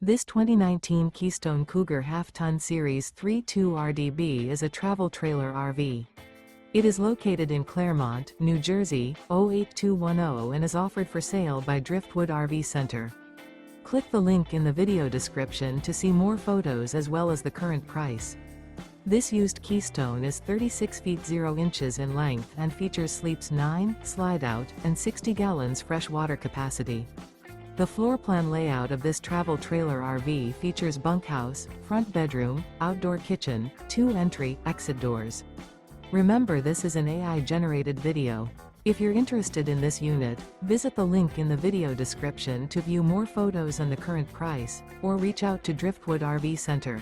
This 2019 Keystone Cougar half-ton Series 3.2 RDB is a travel trailer RV. It is located in Clermont, New Jersey, 08210 and is offered for sale by Driftwood RV Center. Click the link in the video description to see more photos as well as the current price. This used Keystone is 36 feet 0 inches in length and features sleeps 9, slide-out, and 60 gallons fresh water capacity. The floor plan layout of this travel trailer RV features bunkhouse, front bedroom, outdoor kitchen, 2 entry/exit doors. Remember, this is an AI-generated video. If you're interested in this unit, visit the link in the video description to view more photos and the current price, or reach out to Driftwood RV Center.